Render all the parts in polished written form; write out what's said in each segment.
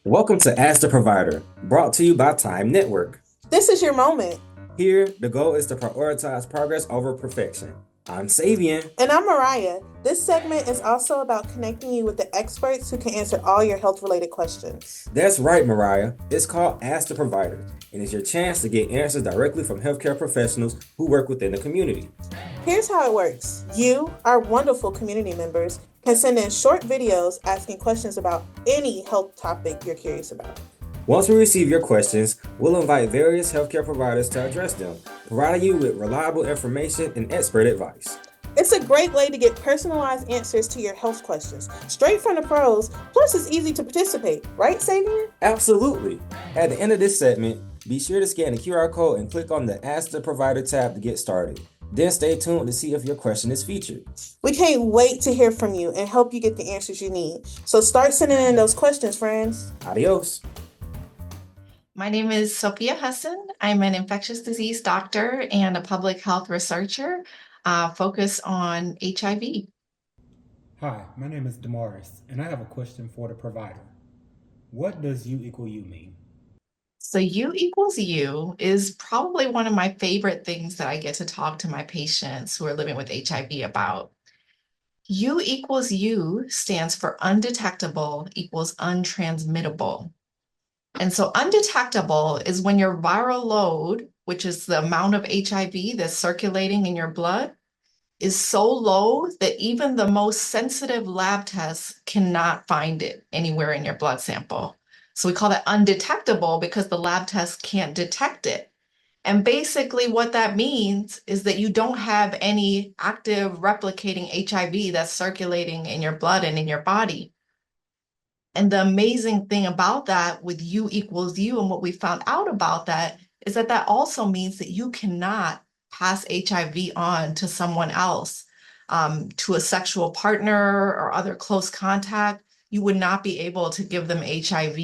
Welcome to Ask the Provider, brought to you by Time Network. This is your moment. Here, the goal is to prioritize progress over perfection. I'm Savian. And I'm Mariah. This segment is also about connecting you with the experts who can answer all your health related questions. That's right, Mariah. It's called Ask the Provider, and it's your chance to get answers directly from healthcare professionals who work within the community. Here's how it works you, our wonderful community members, can send in short videos asking questions about any health topic you're curious about. Once we receive your questions, we'll invite various healthcare providers to address them, providing you with reliable information and expert advice. It's a great way to get personalized answers to your health questions, straight from the pros, plus it's easy to participate, right, Savior? Absolutely. At the end of this segment, be sure to scan the QR code and click on the Ask the Provider tab to get started. Then stay tuned to see if your question is featured. We can't wait to hear from you and help you get the answers you need. So start sending in those questions, friends. Adios. My name is Sophia Hussen. I'm an infectious disease doctor and a public health researcher focused on HIV. Hi, my name is Damaris, and I have a question for the provider. What does U equal U mean? So U equals U is probably one of my favorite things that I get to talk to my patients who are living with HIV about. U equals U stands for undetectable equals untransmittable. And so undetectable is when your viral load, which is the amount of HIV that's circulating in your blood, is so low that even the most sensitive lab tests cannot find it anywhere in your blood sample. So we call that undetectable because the lab tests can't detect it. And basically what that means is that you don't have any active replicating HIV that's circulating in your blood and in your body. And the amazing thing about that with U equals U and what we found out about that is that that also means that you cannot pass HIV on to someone else, to a sexual partner or other close contact. You would not be able to give them HIV,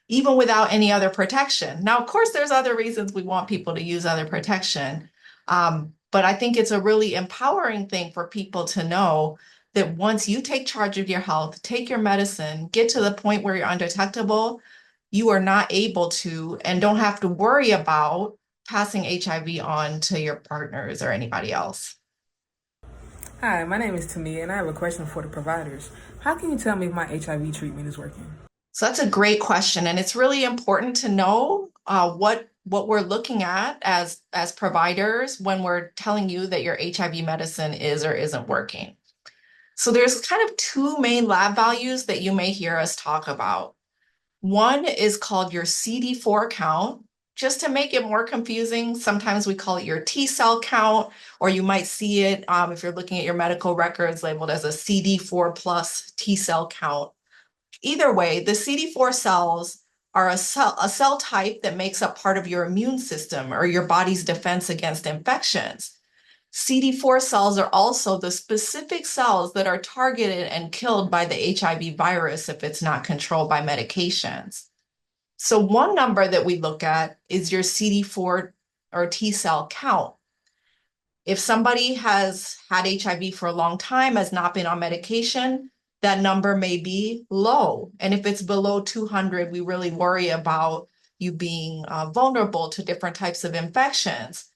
even without any other protection. Now, of course, there's other reasons we want people to use other protection. But I think it's a really empowering thing for people to know that once you take charge of your health, take your medicine, get to the point where you're undetectable, you are not able to and don't have to worry about passing HIV on to your partners or anybody else. Hi, my name is Tamia, and I have a question for the providers. How can you tell me if my HIV treatment is working? So that's a great question, and it's really important to know what we're looking at as providers when we're telling you that your HIV medicine is or isn't working. So there's kind of two main lab values that you may hear us talk about. One is called your CD4 count. Just to make it more confusing, sometimes we call it your T cell count, or you might see it if you're looking at your medical records labeled as a CD4 plus T cell count. Either way, the CD4 cells are a cell type that makes up part of your immune system or your body's defense against infections. CD4 cells are also the specific cells that are targeted and killed by the HIV virus if it's not controlled by medications. So one number that we look at is your CD4 or T cell count. If somebody has had HIV for a long time, has not been on medication, that number may be low. And if it's below 200, we really worry about you being vulnerable to different types of infections.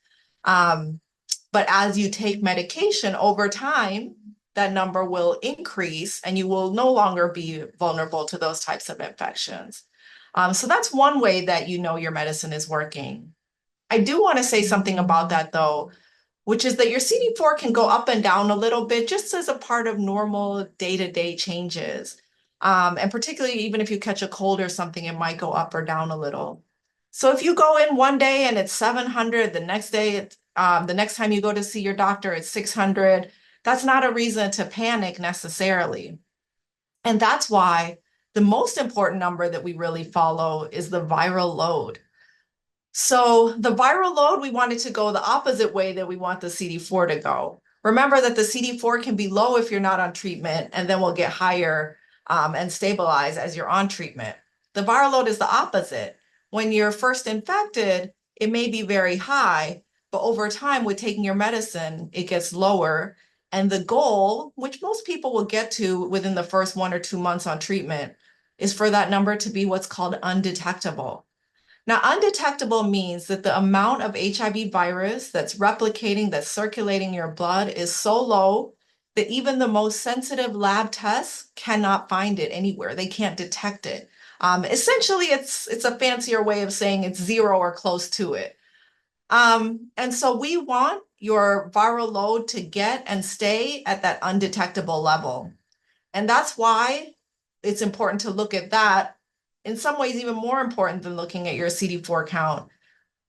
But as you take medication over time, that number will increase and you will no longer be vulnerable to those types of infections. So that's one way that you know your medicine is working. I do want to say something about that though, which is that your CD4 can go up and down a little bit just as a part of normal day-to-day changes. And particularly even if you catch a cold or something, it might go up or down a little. So if you go in one day and it's 700, the next day, the next time you go to see your doctor, it's 600, that's not a reason to panic necessarily. And that's why the most important number that we really follow is the viral load. So the viral load, we want it to go the opposite way that we want the CD4 to go. Remember that the CD4 can be low if you're not on treatment, and then will get higher and stabilize as you're on treatment. The viral load is the opposite. When you're first infected, it may be very high, but over time with taking your medicine, it gets lower. And the goal, which most people will get to within the first 1 or 2 months on treatment, is for that number to be what's called undetectable. Now, undetectable means that the amount of HIV virus that's replicating, that's circulating in your blood is so low that even the most sensitive lab tests cannot find it anywhere. They can't detect it. Essentially, it's a fancier way of saying it's zero or close to it. And so we want your viral load to get and stay at that undetectable level. And that's why it's important to look at that, in some ways even more important than looking at your CD4 count,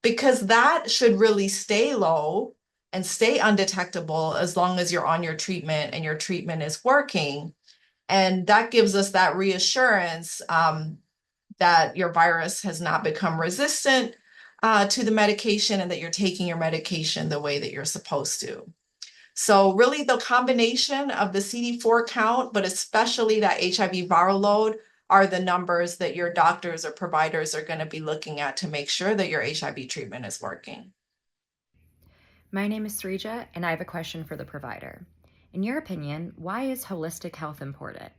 because that should really stay low and stay undetectable as long as you're on your treatment and your treatment is working. And that gives us that reassurance that your virus has not become resistant to the medication and that you're taking your medication the way that you're supposed to. So really the combination of the CD4 count, but especially that HIV viral load, are the numbers that your doctors or providers are going to be looking at to make sure that your HIV treatment is working. My name is Srija, and I have a question for the provider. In your opinion, why is holistic health important?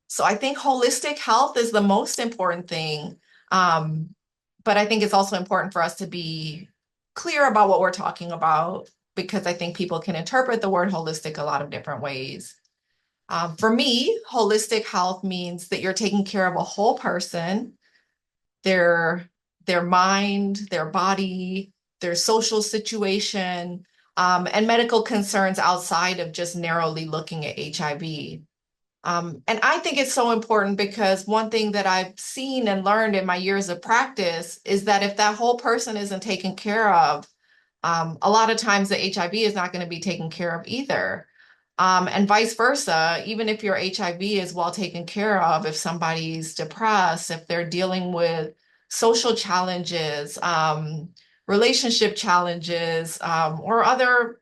So I think holistic health is the most important thing. But I think it's also important for us to be clear about what we're talking about, because I think people can interpret the word holistic a lot of different ways. For me, holistic health means that you're taking care of a whole person, their mind, their body, their social situation, and medical concerns outside of just narrowly looking at HIV. And I think it's so important because one thing that I've seen and learned in my years of practice is that if that whole person isn't taken care of, a lot of times the HIV is not going to be taken care of either. And vice versa, even if your HIV is well taken care of, if somebody's depressed, if they're dealing with social challenges, relationship challenges, or other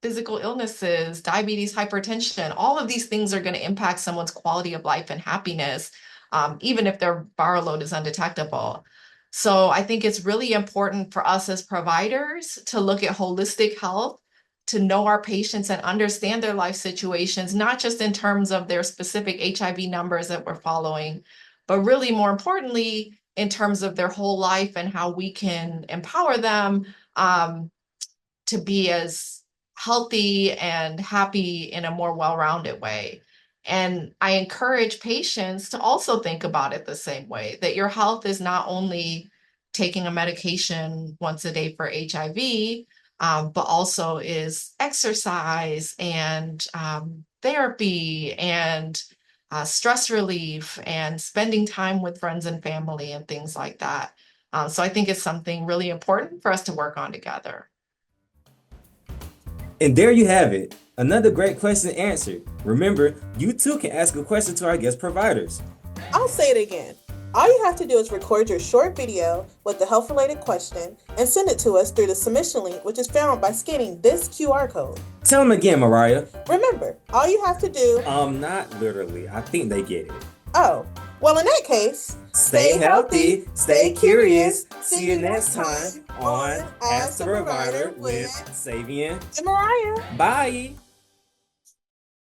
physical illnesses, diabetes, hypertension, all of these things are going to impact someone's quality of life and happiness, even if their viral load is undetectable. So I think it's really important for us as providers to look at holistic health, to know our patients and understand their life situations, not just in terms of their specific HIV numbers that we're following, but really more importantly, in terms of their whole life and how we can empower them to be as healthy and happy in a more well-rounded way. And I encourage patients to also think about it the same way, that your health is not only taking a medication once a day for HIV, but also is exercise and therapy and stress relief and spending time with friends and family and things like that. So I think it's something really important for us to work on together. And there you have it. Another great question answered. Remember, you too can ask a question to our guest providers. I'll say it again. All you have to do is record your short video with the health-related question and send it to us through the submission link, which is found by scanning this QR code. Tell them again, Mariah. Remember, all you have to do... Not literally. I think they get it. Oh, well, in that case... Stay healthy, stay curious. See you next time on Ask the Provider with Savian and Mariah. Bye.